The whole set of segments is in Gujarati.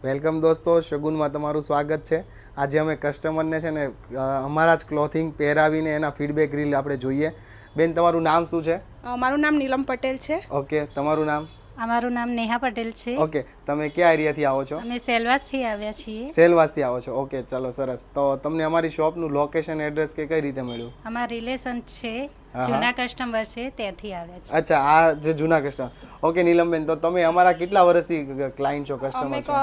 વેલકમ દોસ્તો, શગુનમાં તમારું સ્વાગત છે. આજે અમે કસ્ટમરને છે ને અમારા જ ક્લોથિંગ પહેરાવીને એના ફીડબેક રીલ આપણે જોઈએ. બેન, તમારું નામ શું છે? મારું નામ નીલમ પટેલ છે. ઓકે, તમારું નામ? અમારું નામ નેહા પટેલ છે. ઓકે, તમે કયા એરિયાથી આવો છો? અમે સેલવાસથી આવ્યા છીએ. સેલવાસથી આવો છો. ઓકે, ચલો સરસ. તો તમને અમારી શોપનું લોકેશન એડ્રેસ કે કઈ રીતે મળ્યું? અમારા રિલેશન છે, જૂના કસ્ટમર છે, ત્યાંથી આવ્યા છે. અચ્છા, આ જે જૂના કસ્ટમર. ઓકે નીલમબેન, તો તમે અમારા કેટલા વર્ષથી ક્લાયન્ટ છો, કસ્ટમર છો?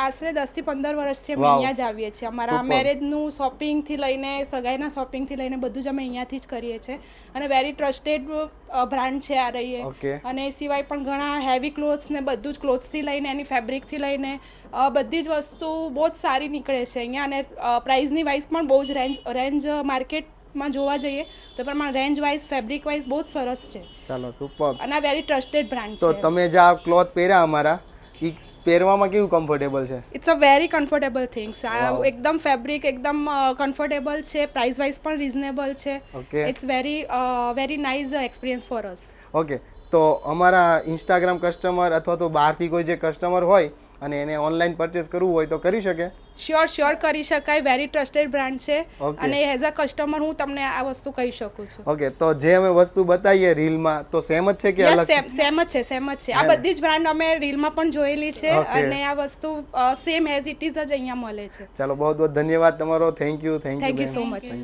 આશરે 10 થી 15 વર્ષથી અમે અહીંયા જ આવીએ છીએ. અમારા મેરેજનું શોપિંગથી લઈને સગાઈના શોપિંગથી લઈને બધું જ અમે અહીંયાથી જ કરીએ છીએ અને વેરી ટ્રસ્ટેડ બ્રાન્ડ છે આ રહીએ. અને એ સિવાય પણ ઘણા હેવી ક્લોથ્સ ને બધું જ ક્લોથ્સથી લઈને એની ફેબ્રિકથી લઈને બધી જ વસ્તુ બહુ જ સારી નીકળે છે અહીંયા. અને પ્રાઇઝની વાઇઝ પણ બહુ જ રેન્જ માર્કેટમાં જોવા જઈએ તો પ્રમાણે રેન્જ વાઇઝ ફેબ્રિક વાઇઝ બહુ જ સરસ છે. ચાલો, સુપર. અને આ વેરી ટ્રસ્ટેડ બ્રાન્ડ તો છે. તમે જે આ ક્લોથ પહેર્યા અમારા, ઈ પહેરવામાં કેવું કમ્ફર્ટેબલ છે? It's a very comfortable things. આ એકદમ ફેબ્રિક એકદમ કમ્ફર્ટેબલ છે, પ્રાઇસ વાઇઝ પણ રીઝનેબલ છે. It's very nice experience for us. Okay, તો અમારા ઇન્સ્ટાગ્રામ કસ્ટમર અથવા તો બહારથી કોઈ જે કસ્ટમર હોય અને એને ઓનલાઈન પરચેસ કરવું હોય તો કરી શકે? શ્યોર કરી શકાય. વેરી ટ્રસ્ટેડ બ્રાન્ડ છે અને એઝ અ કસ્ટમર હું તમને આ વસ્તુ કહી શકું છું. ઓકે, તો જે અમે વસ્તુ બતાવીએ રીલમાં તો સેમ જ છે કે અલગ? સેમ જ છે. આ બધી જ બ્રાન્ડ અમે રીલમાં પણ જોયેલી છે અને આ વસ્તુ સેમ એઝ ઇટ ઇઝ જ અહીંયા મળે છે. ચાલો, બહુ બહુ ધન્યવાદ તમારો. Thank you so much.